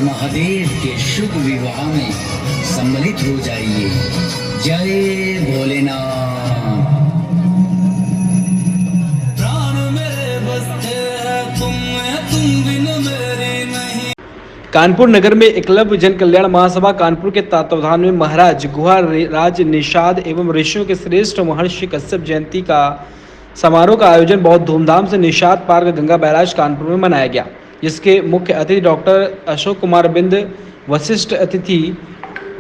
महादेव के शुभ विवाह में सम्मिलित हो जाइए। जय भोलेनाथ। प्राण मेरे बसते हैं तुम बिन मेरे नहीं। कानपुर नगर में एकलव्य जन कल्याण महासभा कानपुर के तत्वावधान में महाराज गुहा राज निषाद एवं ऋषियों के श्रेष्ठ महर्षि कश्यप जयंती का समारोह का आयोजन बहुत धूमधाम से निषाद पार्क गंगा बैराज कानपुर में मनाया गया, जिसके मुख्य अतिथि डॉक्टर अशोक कुमार बिंद, वशिष्ठ अतिथि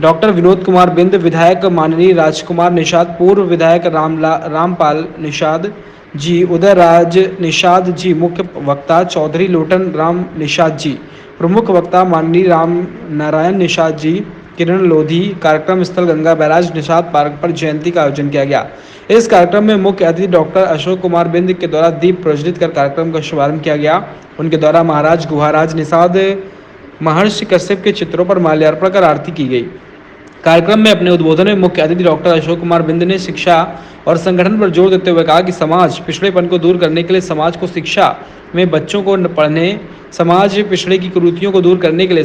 डॉक्टर विनोद कुमार बिंद, विधायक माननीय राजकुमार निषाद, पूर्व विधायक रामपाल निषाद जी, उदय राज निषाद जी, मुख्य वक्ता चौधरी लोटन राम निषाद जी, प्रमुख वक्ता माननीय राम नारायण निषाद जी, किरण लोधी। कार्यक्रम स्थल गंगा बैराज निषाद पार्क पर जयंती का आयोजन किया गया। इस कार्यक्रम में मुख्य अतिथि डॉक्टर अशोक कुमार बिंद के द्वारा दीप प्रज्वलित कर कार्यक्रम का शुभारंभ किया गया। उनके द्वारा महाराज गुहाराज निषाद महर्षि कश्यप के चित्रों पर माल्यार्पण कर आरती की गई। कार्यक्रम में अपने उद्बोधन में मुख्य अतिथि डॉक्टर अशोक कुमार बिंद ने शिक्षा और संगठन पर जोर देते हुए कहा कि समाज पिछड़ेपन को दूर करने के लिए समाज को शिक्षा में बच्चों को पढ़ने, समाज पिछड़े की कुरीतियों को दूर करने के लिए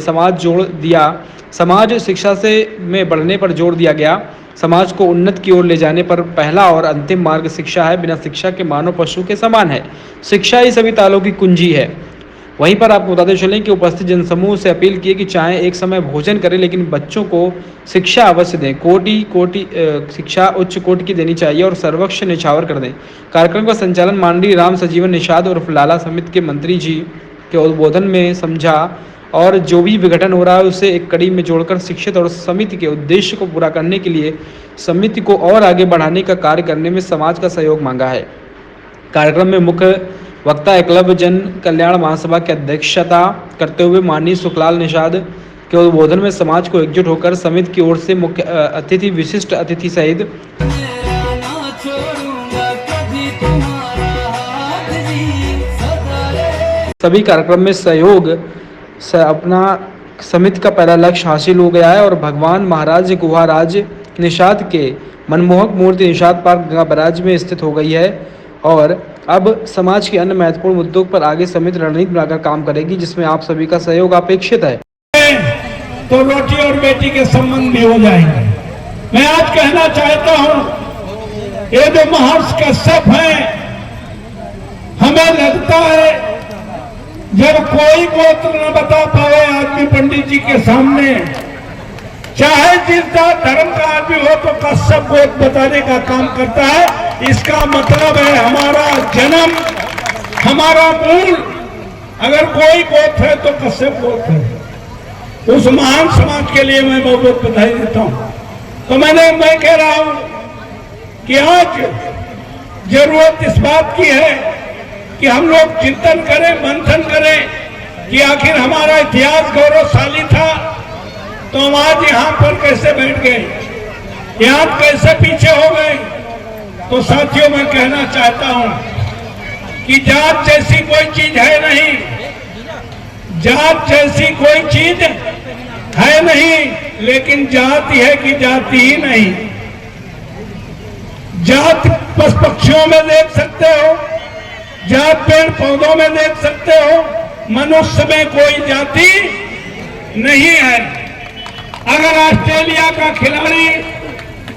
समाज शिक्षा से में बढ़ने पर जोर दिया गया। समाज को उन्नत की ओर ले जाने पर पहला और अंतिम मार्ग शिक्षा है। बिना शिक्षा के मानव पशु के समान है। शिक्षा ही सभी तालों की कुंजी है। वहीं पर आपको बताते चलें कि उपस्थित जनसमूह से अपील की कि चाहे एक समय भोजन करें, लेकिन बच्चों को शिक्षा अवश्य दें। शिक्षा उच्च कोटि की देनी चाहिए और सर्वक्ष निछावर कर दें। कार्यक्रम का संचालन माननीय राम सजीवन निषाद और लाला समिति के मंत्री जी के उद्बोधन में समझा और जो भी विघटन हो रहा है उसे एक कड़ी में जोड़कर शिक्षित और समिति के उद्देश्य को पूरा करने के लिए समिति को और आगे बढ़ाने का कार्य करने में समाज का सहयोग मांगा है। कार्यक्रम में मुख्य वक्ता एकलव्य जन कल्याण महासभा की अध्यक्षता करते हुए माननीय सुखलाल निषाद के उद्बोधन में समाज को एकजुट होकर समिति की ओर से मुख्य अतिथि, विशिष्ट अतिथि सहित सभी कार्यक्रम में सहयोग से अपना समिति का पहला लक्ष्य हासिल हो गया है और भगवान महाराज गुहाराज निषाद के मनमोहक मूर्ति निषाद पार्क गंगा बैराज में स्थित हो गई है और अब समाज के अन्य महत्वपूर्ण मुद्दों पर आगे समिति रणनीति बनाकर काम करेगी, जिसमें आप सभी का सहयोग अपेक्षित है। तो रोटी और बेटी के संबंध में हो जाएंगे। मैं आज कहना चाहता हूं, ये जो महर्षि कश्यप है, हमें लगता है जब कोई गोत्र न बता पाए आदमी पंडित जी के सामने, चाहे जिस धर्म का आदमी हो, तो कश्यप गोत्र बताने का काम करता है। इसका मतलब है हमारा जन्म, हमारा मूल अगर कोई गोत्र है तो कश्यप गोत्र है। उस महान समाज के लिए मैं बहुत बहुत बधाई देता हूं। तो मैं कह रहा हूं कि आज जरूरत इस बात की है कि हम लोग चिंतन करें, मंथन करें कि आखिर हमारा इतिहास गौरवशाली था तो हम आज यहाँ पर कैसे बैठ गए, यहाँ कैसे पीछे हो गए। तो साथियों, मैं कहना चाहता हूं कि जात जैसी कोई चीज है नहीं, जात जैसी कोई चीज है नहीं, लेकिन जाति है कि जाति ही नहीं। जात पशु पक्षियों में देख सकते हो, जात पेड़ पौधों में देख सकते हो, मनुष्य में कोई जाति नहीं है। अगर ऑस्ट्रेलिया का खिलाड़ी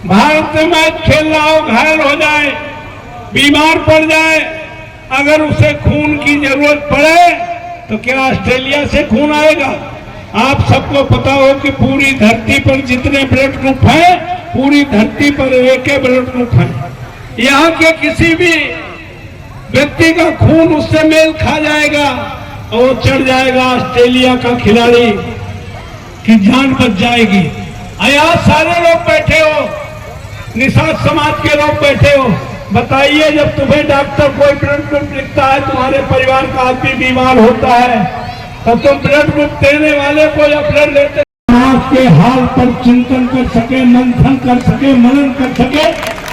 भारत में मैच खेल रहा हो, घायल हो जाए, बीमार पड़ जाए, अगर उसे खून की जरूरत पड़े तो क्या ऑस्ट्रेलिया से खून आएगा? आप सबको पता हो कि पूरी धरती पर जितने ब्लड ग्रुप हैं, पूरी धरती पर एक ही ब्लड ग्रुप है। यहाँ के किसी भी व्यक्ति का खून उससे मेल खा जाएगा और चढ़ जाएगा ऑस्ट्रेलिया का खिलाड़ी की जान बच जाएगी। यहाँ सारे लोग बैठे हो, निषाद समाज के लोग बैठे हो, बताइए जब तुम्हें डॉक्टर कोई ब्लड ग्रुप लिखता है, तुम्हारे परिवार का आदमी बीमार होता है, तो तुम ब्लड ग्रुप देने वाले को या ब्लड लेते समाज के हाल पर चिंतन कर सके, मंथन कर सके, मनन कर सके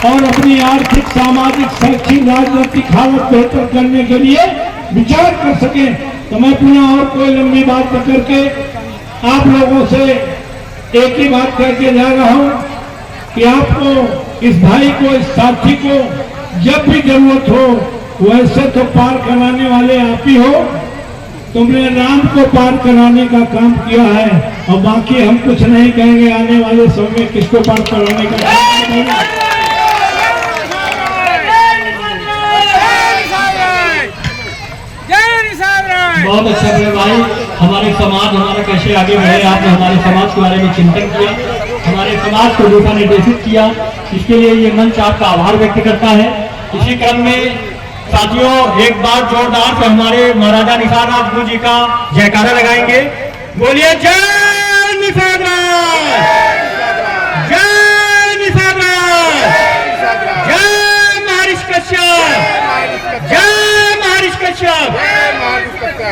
और अपनी आर्थिक, सामाजिक, शैक्षिक, राजनीतिक हालत बेहतर करने के लिए विचार कर सके। तो मैं पुनः और कोई लंबी बात न करके आप लोगों से एक ही बात करके जा रहा हूं कि आपको, इस भाई को, इस साथी को जब भी जरूरत हो, वैसे तो पार कराने वाले आप ही हो, तुमने राम को पार कराने का काम किया है और बाकी हम कुछ नहीं कहेंगे। आने वाले समय में किसको पार कराने का काम करेंगे। बहुत अच्छा लगा भाई, हमारे समाज हमारा कैसे आगे बढ़े, आपने हमारे समाज के बारे में चिंतन किया, हमारे समाज को दिशा निर्देशित किया, इसके लिए ये मंच आपका आभार व्यक्त करता है। इसी क्रम में साथियों एक बार जोरदार से हमारे महाराजा निषाद राज गुरु जी का जयकारा लगाएंगे। बोलिए जय निषाद राज, जय निषाद राज, जय महर्षि कश्यप, जय महर्षि कश्यप।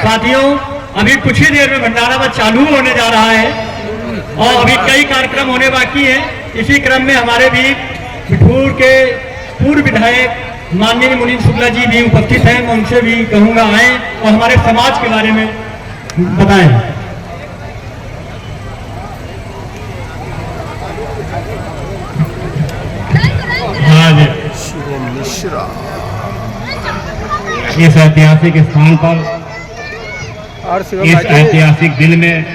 साथियों अभी कुछ ही देर में भंडारा बस चालू होने जा रहा है और अभी कई कार्यक्रम होने बाकी हैं। इसी क्रम में हमारे भी बिठूर के पूर्व विधायक माननीय मुनीम शुक्ला जी भी उपस्थित हैं। मैं उनसे भी कहूंगा आए और हमारे समाज के बारे में बताएं। आज इस ऐतिहासिक स्थान पर, इस ऐतिहासिक दिन में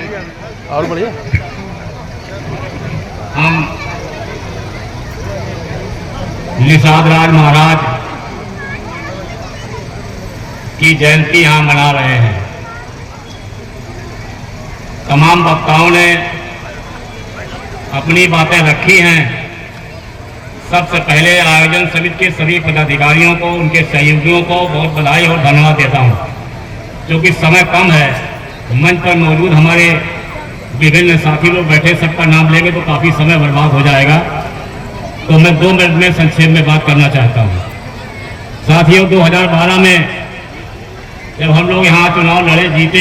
और बढ़िया हम निषाद राज महाराज की जयंती यहां मना रहे हैं। तमाम वक्ताओं ने अपनी बातें रखी हैं। सबसे पहले आयोजन समिति के सभी पदाधिकारियों को, उनके सहयोगियों को बहुत बधाई और धन्यवाद देता हूं। क्योंकि समय कम है, मंच पर मौजूद हमारे विभिन्न साथी लोग बैठे, सबका नाम लेंगे तो काफी समय बर्बाद हो जाएगा, तो मैं 2 मिनट में संक्षेप में बात करना चाहता हूं। साथियों 2012 में जब हम लोग यहाँ चुनाव लड़े जीते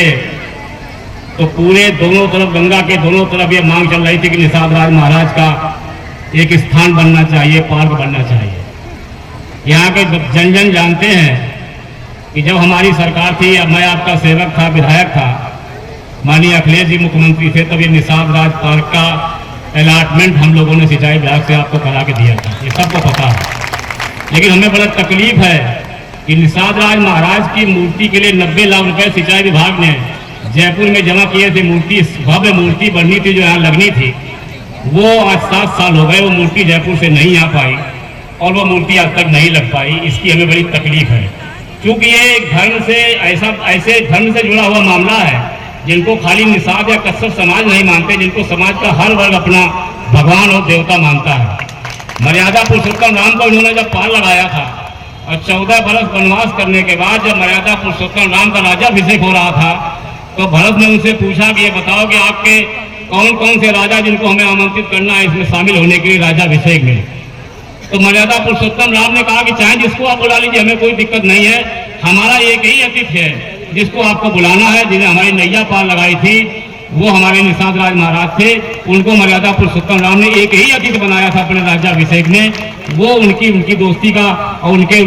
तो पूरे दोनों तरफ, गंगा के दोनों तरफ ये मांग चल रही थी कि निषाद राज महाराज का एक स्थान बनना चाहिए, पार्क बनना चाहिए। यहाँ के जन जन जानते हैं कि जब हमारी सरकार थी, अब मैं आपका सेवक था, विधायक था, माननीय अखिलेश जी मुख्यमंत्री थे, तब ये निषाद राज पार्क का अलॉटमेंट हम लोगों ने सिंचाई विभाग से आपको करा के दिया था, ये सबको पता है। लेकिन हमें बड़ा तकलीफ है कि निषाद राज महाराज की मूर्ति के लिए 90 लाख रुपए सिंचाई विभाग ने जयपुर में जमा किए थे। मूर्ति, भव्य मूर्ति बननी थी जो यहाँ लगनी थी, वो आज 7 साल हो गए, वो मूर्ति जयपुर से नहीं आ पाई और वो मूर्ति आज तक नहीं लग पाई। इसकी हमें बड़ी तकलीफ है, क्योंकि ये धर्म से ऐसे धर्म से जुड़ा हुआ मामला है जिनको खाली निषाद या कश्यप समाज नहीं मानते, जिनको समाज का हर वर्ग अपना भगवान और देवता मानता है। मर्यादा पुरुषोत्तम राम को इन्होंने जब पार लगाया था और 14 बरस वनवास करने के बाद जब मर्यादा पुरुषोत्तम राम का राज्याभिषेक हो रहा था, तो भरत ने उनसे पूछा कि ये बताओ कि आपके कौन कौन से राजा जिनको हमें आमंत्रित करना है इसमें शामिल होने के लिए राज्याभिषेक में। तो मर्यादा पुरुषोत्तम राम ने कहा कि चाहे जिसको आप बुला लीजिए, हमें कोई दिक्कत नहीं है, हमारा एक ही अतिथि है जिसको आपको बुलाना है, जिन्हें हमारी नैया पार लगाई थी, वो हमारे निषाद राज महाराज थे। उनको मर्यादा पुरुषोत्तम राम ने एक ही अतिथि बनाया था अपने राज्याभिषेक में। वो उनकी दोस्ती का और उनके